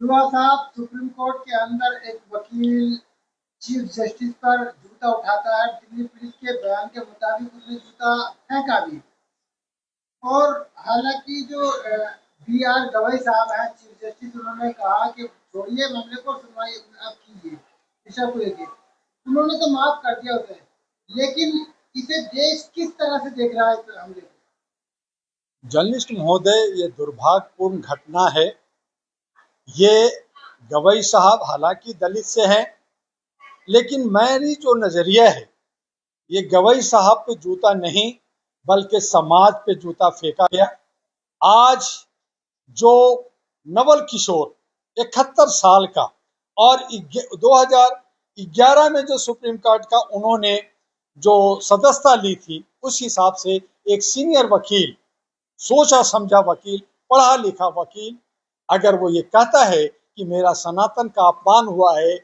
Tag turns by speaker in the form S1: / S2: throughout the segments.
S1: दुआ साहब, supreme court के अंदर एक वकील चीफ जस्टिस पर जूता उठाता है। दिल्ली पुलिस के बयान के मुताबिक उसने जूता फेंका भी। और हालांकि जो बी आर गवई साहब हैं चीफ जस्टिस, उन्होंने कहा कि छोड़िए मामले को, सुनवाई आप कीजिए विषय को लेकर। उन्होंने तो माफ कर दिया उसे, लेकिन इसे देश किस तरह से देख रहा है इस हमले को?
S2: जर्नलिस्ट महोदय, ये दुर्भाग्यपूर्ण घटना है। ये गवई साहब हालांकि दलित से हैं, लेकिन मेरी जो नजरिया है, ये गवई साहब पे जूता नहीं बल्कि समाज पे जूता फेंका गया। आज जो नवल किशोर 71 साल का और 2011 में जो सुप्रीम कोर्ट का उन्होंने जो सदस्यता ली थी, उस हिसाब से एक सीनियर वकील, सोचा समझा वकील, पढ़ा लिखा वकील, अगर वो ये कहता है कि मेरा सनातन का अपमान हुआ है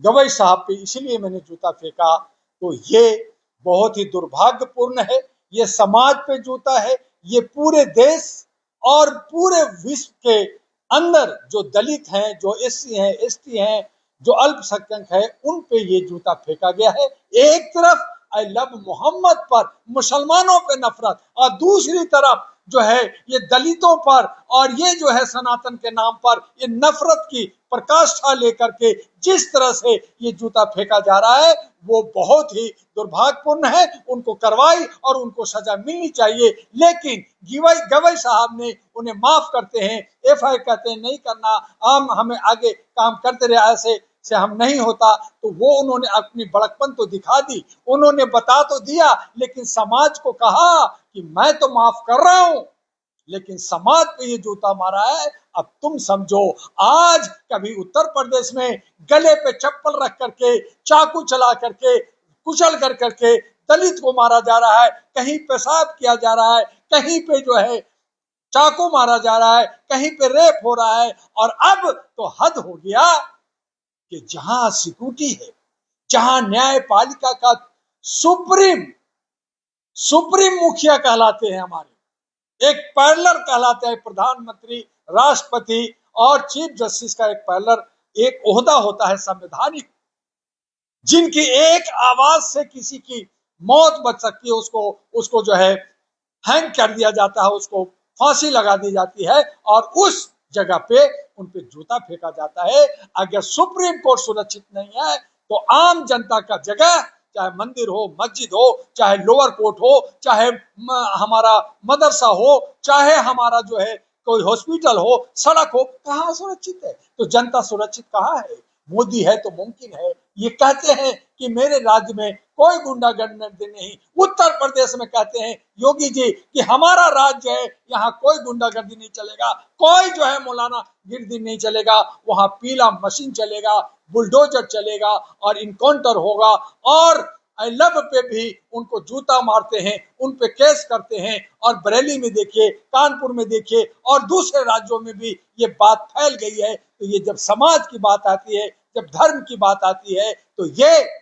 S2: गवई साहब पे, इसीलिए मैंने जूता फेंका, तो ये बहुत ही दुर्भाग्यपूर्ण है। ये समाज पे जूता है। ये पूरे देश और पूरे विश्व के अंदर जो दलित हैं, जो एससी हैं, एसटी हैं, जो अल्पसंख्यक है, उन पे ये जूता फेंका गया है। एक तरफ आई लव मोहम्मद पर मुसलमानों पे नफरत, और दूसरी तरफ जो है ये दलितों पर और ये जो है सनातन के नाम पर ये नफरत की प्रकाष्ठा लेकर के जिस तरह से ये जूता फेंका जा रहा है, वो बहुत ही दुर्भाग्यपूर्ण है। उनको कार्रवाई और उनको सजा मिलनी चाहिए, लेकिन गवई साहब ने उन्हें माफ करते हैं, एफआईआर कहते हैं नहीं करना, हम हमें आगे काम करते रहे, ऐसे से हम नहीं होता। तो वो उन्होंने अपनी बड़कपन तो दिखा दी, उन्होंने बता तो दिया, लेकिन समाज को कहा कि मैं तो माफ कर रहा हूं, लेकिन समाज पे ये जूता मारा है। अब तुम समझो, आज कभी उत्तर प्रदेश में गले पे चप्पल रख करके, चाकू चला करके, कुचल कर करके दलित को मारा जा रहा है, कहीं पेशाब किया जा रहा है, कहीं पे जो है चाकू मारा जा रहा है, कहीं पे रेप हो रहा है। और अब तो हद हो गया कि जहां सिक्योरिटी है, जहां न्यायपालिका का सुप्रीम सुप्रीम मुखिया कहलाते हैं, हमारे एक पैरेलल कहलाते हैं, प्रधानमंत्री, राष्ट्रपति और चीफ जस्टिस का एक पैरेलल एक ओहदा होता है संवैधानिक, जिनकी एक आवाज से किसी की मौत बच सकती है, उसको उसको जो है हैंग कर दिया जाता है, उसको फांसी लगा दी जाती है, और उस जगह पे उन पे जूता फेंका जाता है। अगर सुप्रीम कोर्ट सुरक्षित नहीं है, तो आम जनता का जगह, चाहे मंदिर हो, मस्जिद हो, चाहे लोअर कोर्ट हो, चाहे हमारा मदरसा हो, चाहे हमारा जो है कोई हॉस्पिटल हो, सड़क हो, कहाँ सुरक्षित है? तो जनता सुरक्षित कहाँ है? मोदी है तो मुमकिन है। ये कहते हैं कि मेरे राज्य में कोई गुंडागर्दी नहीं, उत्तर प्रदेश में कहते हैं योगी जी कि हमारा राज्य है, यहाँ कोई गुंडागर्दी नहीं चलेगा, कोई जो है मौलाना गिरदी नहीं चलेगा, वहां पीला मशीन चलेगा, बुलडोजर चलेगा और इनकाउंटर होगा। और आई लव पे भी उनको जूता मारते हैं, उन पे केस करते हैं, और बरेली में देखिए, कानपुर में देखिए, और दूसरे राज्यों में भी ये बात फैल गई है। तो ये जब समाज की बात आती है, जब धर्म की बात आती है, तो ये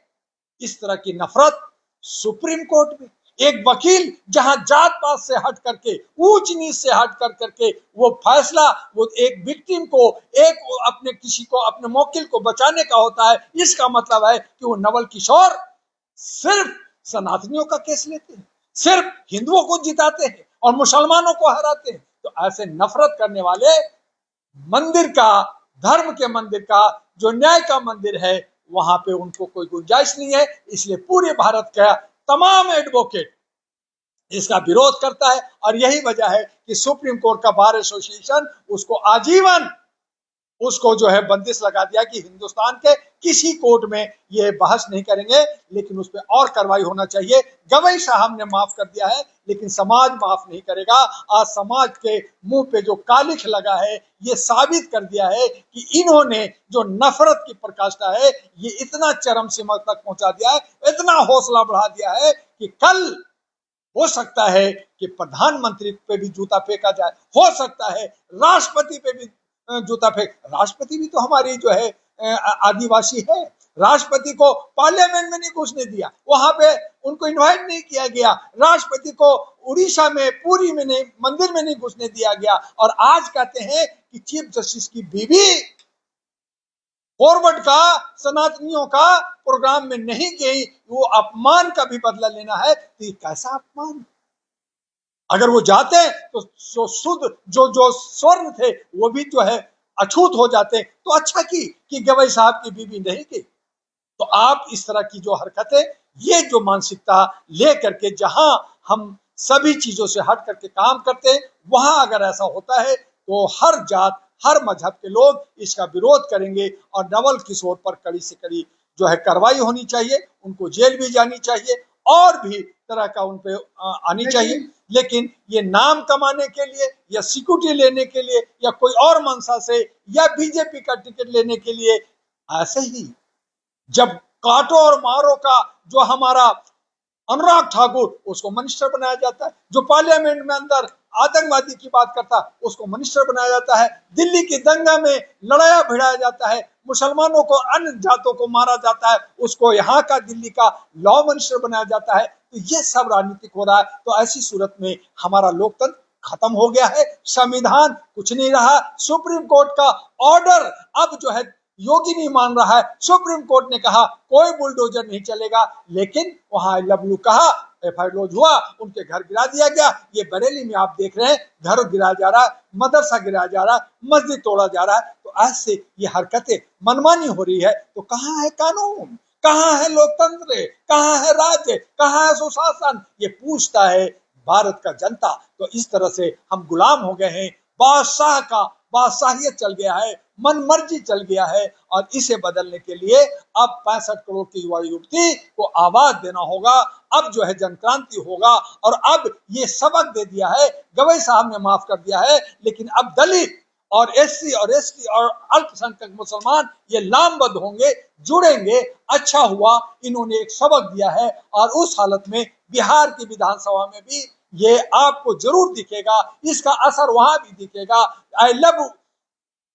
S2: इस तरह की नफरत सुप्रीम कोर्ट में एक वकील जहां जात पात से हट करके, ऊंच नीच से हट कर करके वो फैसला, वो एक विक्टिम को, एक अपने किसी को, अपने मौकिल को बचाने का होता है, इसका मतलब है कि वो नवल किशोर सिर्फ सनातनियों का केस लेते हैं, सिर्फ हिंदुओं को जिताते हैं और मुसलमानों को हराते हैं। तो ऐसे नफरत करने वाले मंदिर का, धर्म के मंदिर का, जो न्याय का मंदिर है, वहां पे उनको कोई गुंजाइश नहीं है। इसलिए पूरे भारत का तमाम एडवोकेट इसका विरोध करता है, और यही वजह है कि सुप्रीम कोर्ट का बार एसोसिएशन उसको आजीवन उसको जो है बंदिश लगा दिया कि हिंदुस्तान के किसी कोर्ट में ये बहस नहीं करेंगे, लेकिन उस पर और कार्रवाई होना चाहिए। गवई साहब ने माफ कर दिया है, लेकिन समाज माफ नहीं करेगा। आज समाज के मुंह पे जो कालिख लगा है, ये साबित कर दिया है कि इन्होंने जो नफरत की प्रकाष्ठा है, ये इतना चरम सीमा तक पहुंचा दिया है, इतना हौसला बढ़ा दिया है कि कल हो सकता है कि प्रधानमंत्री पे भी जूता फेंका जाए, हो सकता है राष्ट्रपति पे भी जूता फेंक। राष्ट्रपति भी तो हमारी जो है आदिवासी है, राष्ट्रपति को पार्लियामेंट में नहीं घुसने दिया, वहां पे उनको इनवाइट नहीं किया गया, राष्ट्रपति को उड़ीसा में, पुरी में नहीं, मंदिर में नहीं घुसने दिया गया। और आज कहते हैं कि चीफ जस्टिस की बीवी फॉरवर्ड का सनातनियों का प्रोग्राम में नहीं गई, वो अपमान का भी बदला लेना है, तो ये कैसा अपमान। अगर वो जाते तो शुद्ध जो स्वर्ण थे वो भी जो है अछूत हो जाते, तो अच्छा कि गवई साहब की बीवी नहीं की। तो आप इस तरह की जो हरकतें, ये जो मानसिकता लेकर के जहां हम सभी चीजों से हट करके काम करते हैं, वहां अगर ऐसा होता है तो हर जात हर मजहब के लोग इसका विरोध करेंगे और नवल किशोर पर कड़ी से कड़ी जो है कार्रवाई होनी चाहिए, उनको जेल भी जानी चाहिए और भी तरह का उन पे आनी चाहिए। लेकिन ये नाम कमाने के लिए या सिक्योरिटी लेने के लिए या कोई और मंशा से या बीजेपी का टिकट लेने के लिए, ऐसे ही जब काटो और मारो का जो हमारा अनुराग ठाकुर, उसको मिनिस्टर बनाया जाता है, जो पार्लियामेंट में अंदर आतंकवादी की बात करता है उसको मिनिस्टर बनाया जाता है, दिल्ली की दंगा में लड़ाया भिड़ाया जाता है, मुसलमानों को अन्य जातों को मारा जाता है, उसको यहाँ का दिल्ली का लॉ मिनिस्टर बनाया जाता है। तो ये सब राजनीतिक हो रहा है। तो ऐसी सूरत में हमारा लोकतंत्र खत्म हो गया है, संविधान कुछ नहीं रहा, सुप्रीम कोर्ट का ऑर्डर अब जो है योगी नहीं मान रहा है। सुप्रीम कोर्ट ने कहा कोई बुलडोजर नहीं चलेगा, लेकिन वहां लवलू कहा, एफआईआर लॉन्च हुआ, उनके घर गिरा दिया गया। ये बरेली में आप देख रहे हैं, घर गिराया जा रहा है, मदरसा गिराया जा रहा है, मस्जिद तोड़ा जा रहा है। तो ऐसे ये हरकतें मनमानी हो रही है। तो कहाँ है कानून, कहाँ है लोकतंत्र, कहाँ है राज्य, कहाँ है सुशासन, ये पूछता है भारत का जनता। तो इस तरह से हम गुलाम हो गए हैं, बादशाह का बादशाहियत चल गया है, मन मर्जी चल गया है। और इसे बदलने के लिए अब 65 करोड़ की युवा युवती को आवाज देना होगा। अब जो है जनक्रांति होगा। और अब ये सबक दे दिया है, गवई साहब ने माफ कर दिया है, लेकिन अब दलित और एससी और एसटी और अल्पसंख्यक मुसलमान ये लामबद्ध होंगे, जुड़ेंगे। अच्छा हुआ इन्होंने एक सबक दिया है। और उस हालत में बिहार की विधानसभा में भी ये आपको जरूर दिखेगा, इसका असर वहां भी दिखेगा।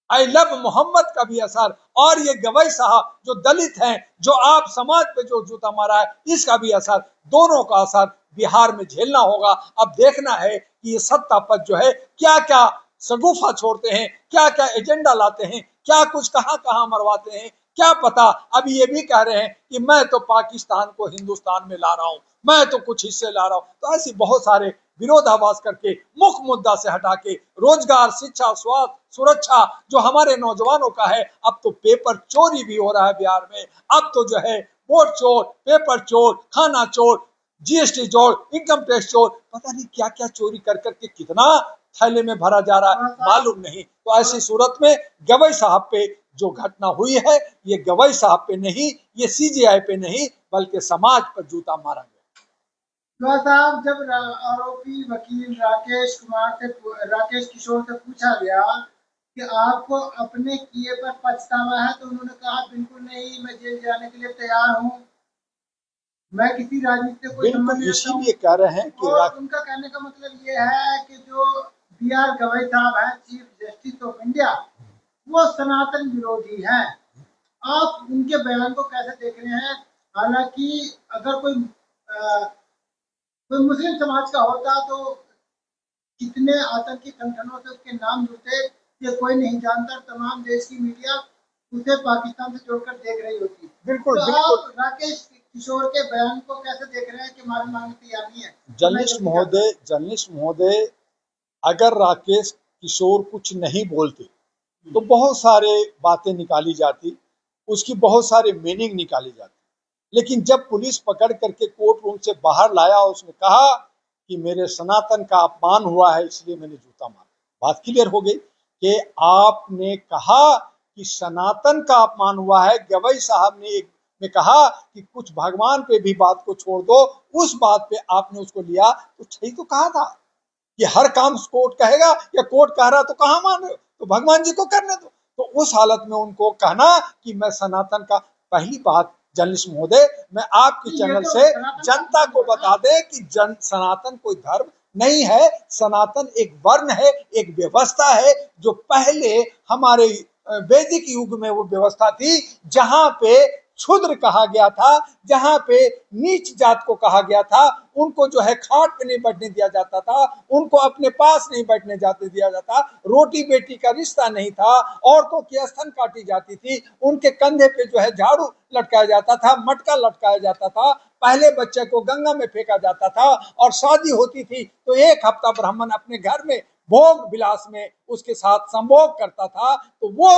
S2: आई लव मोहम्मद का भी असर, और ये गवई साहब जो दलित हैं, जो आप समाज पे जो जूता मारा है, इसका भी असर, दोनों का असर बिहार में झेलना होगा। अब देखना है कि ये सत्ता पद जो है क्या क्या शगुफा छोड़ते हैं, क्या क्या एजेंडा लाते हैं, क्या कुछ कहां कहां मरवाते हैं, क्या पता। अभी ये भी कह रहे हैं कि मैं तो पाकिस्तान को हिंदुस्तान में ला रहा हूं, मैं तो कुछ हिस्से ला रहा हूं। तो ऐसी बहुत सारे विरोधाभास करके मुख्य मुद्दा से हटा के रोजगार, शिक्षा, स्वास्थ्य, सुरक्षा जो हमारे नौजवानों का है, अब तो पेपर चोरी भी हो रहा है बिहार में। अब तो जो है वोट चोर, पेपर चोर, खाना चोर, जीएसटी चोर, इनकम टैक्स चोर, पता नहीं क्या क्या चोरी कर करके कितना थैले में भरा जा रहा है, मालूम नहीं। तो ऐसी सूरत में गवई साहब पे जो घटना हुई है, ये गवई साहब पे नहीं, ये सीजेआई पे नहीं, बल्कि समाज पर जूता मारा गया।
S1: साहब, जब आरोपी वकील राकेश किशोर से पूछा गया कि आपको अपने किए पर पछतावा है, तो उन्होंने कहा बिल्कुल नहीं, मैं जेल जाने के लिए तैयार हूँ, मैं किसी राजनीति से कोई संबंध नहीं रखता हूं।
S2: इसीलिए कह रहे हैं कि
S1: उनका कहने का मतलब ये है कि जो बी.आर. गवई साहब है, चीफ जस्टिस ऑफ इंडिया, वो सनातन विरोधी हैं। आप उनके बयान को कैसे देख रहे हैं? हालांकि अगर कोई मुस्लिम समाज का होता तो कितने आतंकी संगठनों से उसके नाम जुड़ते, ये कोई नहीं जानता। तमाम देश की मीडिया उसे पाकिस्तान से जोड़कर देख रही होती।
S2: बिल्कुल,
S1: तो
S2: बिल्कुल।
S1: आप राकेश किशोर के बयान को कैसे देख रहे हैं कि माफी मांगने तैयार नहीं है?
S2: जर्नलिस्ट महोदय, अगर राकेश किशोर कुछ नहीं बोलते तो बहुत सारे बातें निकाली जाती, उसकी बहुत सारे मीनिंग निकाली जाती। लेकिन जब पुलिस पकड़ करके कोर्ट रूम से बाहर लाया, उसने कहा कि मेरे सनातन का अपमान हुआ है, इसलिए मैंने जूता मारा, बात क्लियर हो गई कि आपने कहा कि सनातन का अपमान हुआ है। गवई साहब ने कहा कि कुछ भगवान पे भी बात को छोड़ दो, उस बात पे आपने उसको लिया। तो सही तो कहा था कि हर काम कोर्ट कहेगा, या कोर्ट कह रहा तो कहाँ मान रहे हो, तो भगवान जी को करने दो। तो उस हालत में उनको कहना कि मैं सनातन का, पहली बात जर्नलिस्ट महोदय, मैं आपकी चैनल से जनता को बता दें कि सनातन कोई धर्म नहीं है, सनातन एक वर्ण है, एक व्यवस्था है, जो पहले हमारे वैदिक युग में वो व्यवस्था थी, जहां पे क्षुद्र कहा गया था, जहां पे नीच जात को कहा गया था, उनको जो है खाट पे नहीं बैठने दिया जाता था, उनको अपने पास नहीं बैठने जाते दिया जाता, रोटी बेटी का रिश्ता नहीं था, औरतों की स्तन काटी जाती थी, उनके कंधे पे जो है झाड़ू लटकाया जाता था, मटका लटकाया जाता था, पहले बच्चे को गंगा में फेंका जाता था, और शादी होती थी तो एक हफ्ता ब्राह्मण अपने घर में भोग विलास में उसके साथ संभोग करता था। तो वो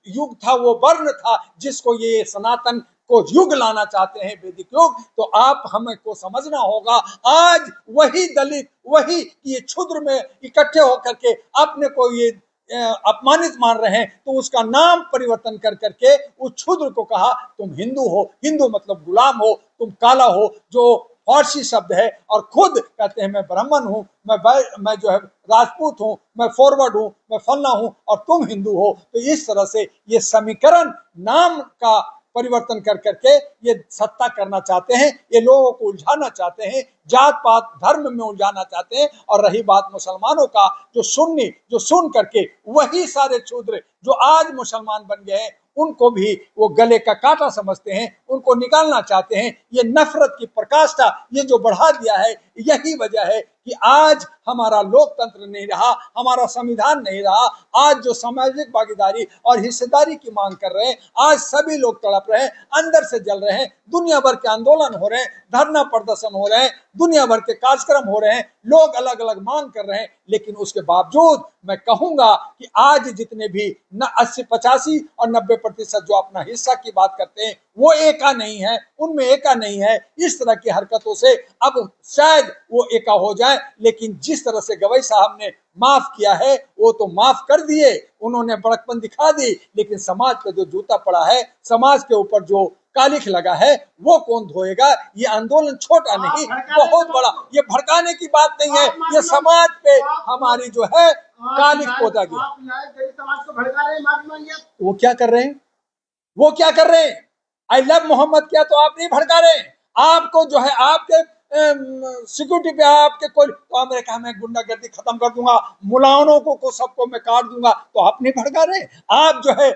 S2: युग था, वो वर्ण था जिसको ये सनातन को युग लाना चाहते हैं, वैदिक युग। तो आप हमें को समझना होगा, आज वही दलित, वही ये क्षुद्र में इकट्ठे होकर के अपने को ये अपमानित मान रहे हैं, तो उसका नाम परिवर्तन कर करके उस क्षुद्र को कहा तुम हिंदू हो। हिंदू मतलब गुलाम हो, तुम काला हो, जो फारसी शब्द है, और खुद कहते हैं मैं ब्राह्मण हूं, मैं जो है राजपूत हूं, मैं फॉरवर्ड हूं, मैं फलना हूं, और तुम हिंदू हो। तो इस तरह से ये समीकरण नाम का परिवर्तन कर करके ये सत्ता करना चाहते हैं, ये लोगों को उलझाना चाहते हैं, जात पात धर्म में उलझाना चाहते हैं। और रही बात मुसलमानों का, जो सुन्नी, जो सुन करके वही सारे शूद्र जो आज मुसलमान बन गए हैं, उनको भी वो गले का कांटा समझते हैं, उनको निकालना चाहते हैं। ये नफरत की प्रकाष्ठा ये जो बढ़ा दिया है, यही वजह है कि आज हमारा लोकतंत्र नहीं रहा, हमारा संविधान नहीं रहा। आज जो सामाजिक भागीदारी और हिस्सेदारी की मांग कर रहे हैं, आज सभी लोग तड़प रहे हैं, अंदर से जल रहे हैं, दुनिया भर के आंदोलन हो रहे हैं, धरना प्रदर्शन हो रहे हैं, दुनिया भर के कार्यक्रम हो रहे हैं, लोग अलग अलग मांग कर रहे हैं। लेकिन उसके बावजूद मैं कहूंगा कि आज जितने भी 80, 85 और 90% जो अपना हिस्सा की बात करते हैं, वो एका नहीं है, उनमें एका नहीं है। इस तरह की हरकतों से अब शायद वो एका हो जाए, लेकिन जिस तरह से गवई साहब ने माफ किया है, वो तो माफ कर दिए, उन्होंने बड़कपन दिखा दी, लेकिन समाज पे जो जूता पड़ा है, समाज के ऊपर जो कालिख लगा है, वो कौन धोएगा। ये आंदोलन छोटा नहीं, बहुत बड़ा, ये भड़काने की बात नहीं है, ये समाज पे हमारी जो है कालिख पोता गया।
S1: समाज को भड़का रहे हैं,
S2: वो क्या कर रहे हैं, वो क्या कर रहे हैं? आई लव मोहम्मद क्या तो आप नहीं भड़का रहे हैं? आपको जो है आपके सिक्योरिटी पे आपके कोई तो आपने कहा मैं गुंडागर्दी खत्म कर दूंगा, मुलायनों को सबको मैं काट दूंगा, तो आप नहीं भड़का रहे? आप जो है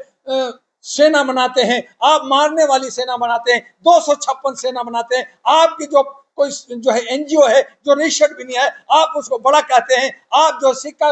S2: सेना बनाते हैं, आप मारने वाली सेना बनाते हैं, 256 सेना बनाते हैं, आपकी जो कोई जो है एनजीओ है जो रजिस्टर्ड भी नहीं है, आप उसको बड़ा कहते हैं, आप जो सिक्का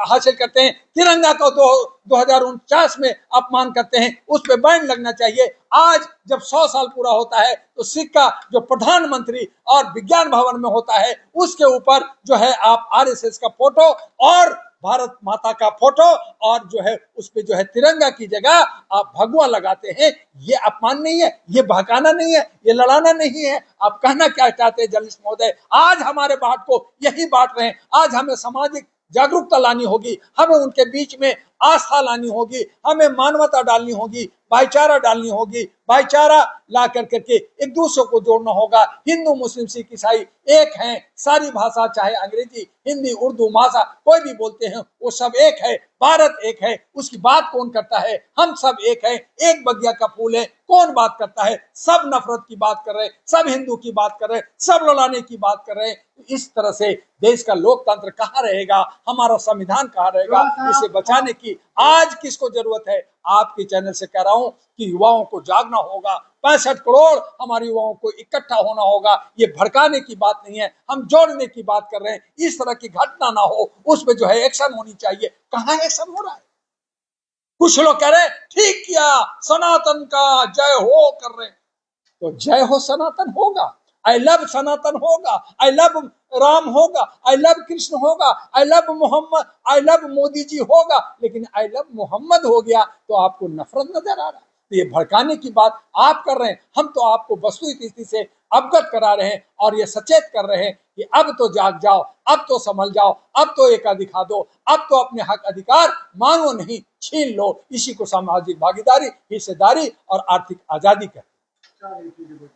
S2: हासिल करते हैं, तिरंगा को 2049 में अपमान करते हैं, उस पर बैन लगना चाहिए। आज जब 100 साल पूरा होता है, तो सिक्का जो प्रधानमंत्री और विज्ञान भवन में होता है, उसके ऊपर जो है आप आरएसएस का फोटो और भारत माता का फोटो और जो है उस पे जो है तिरंगा की जगह आप भगवा लगाते हैं। ये अपमान नहीं है, ये भड़काना नहीं है, ये लड़ाना नहीं है। आप कहना क्या चाहते हैं जर्नलिस्ट महोदय? आज हमारे बात को यही बांट रहे हैं, आज हमें सामाजिक जागरूकता लानी होगी, हमें उनके बीच में आस्था लानी होगी, हमें मानवता डालनी होगी, भाईचारा डालनी होगी, भाईचारा ला कर करके एक दूसरे को जोड़ना होगा। हिंदू मुस्लिम सिख ईसाई एक हैं, सारी भाषा चाहे अंग्रेजी हिंदी उर्दू भाषा कोई भी बोलते हैं, वो सब एक है, भारत एक है। उसकी बात कौन करता है? हम सब एक है, एक बगिया का फूल है। कौन बात करता है? सब नफरत की बात कर रहे हैं, सब हिंदू की बात कर रहे हैं, सब लड़ाने की बात कर रहे हैं। इस तरह से देश का लोकतंत्र कहाँ रहेगा, हमारा संविधान कहाँ रहेगा? इसे बचाने की आज किसको जरूरत है? आपके चैनल से कह रहा हूं कि युवाओं को जागना होगा, 65 करोड़ हमारे युवाओं को इकट्ठा होना होगा। ये भड़काने की बात नहीं है, हम जोड़ने की बात कर रहे हैं। इस तरह की घटना ना हो, उस पर जो है एक्शन होनी चाहिए। कहाँ एक्शन हो रहा है? कुछ लोग कह रहे हैं ठीक किया, सनातन का जय हो कर रहे हैं, तो जय हो सनातन होगा, आई लव सनातन होगा, आई लव राम होगा, आई लव कृष्ण होगा, I love Mohammed, I love Modi ji होगा, लेकिन आई लव मोहम्मद हो गया तो आपको नफरत नजर आ रहा है। तो ये भड़काने की बात आप कर रहे हैं, हम तो आपको वस्तुस्थिति से अवगत करा रहे हैं और ये सचेत कर रहे हैं कि अब तो जाग जाओ, अब तो संभल जाओ, अब तो एका दिखा दो, अब तो अपने हक अधिकार मांगो नहीं, छीन लो। इसी को सामाजिक भागीदारी, हिस्सेदारी और आर्थिक आजादी कहते हैं।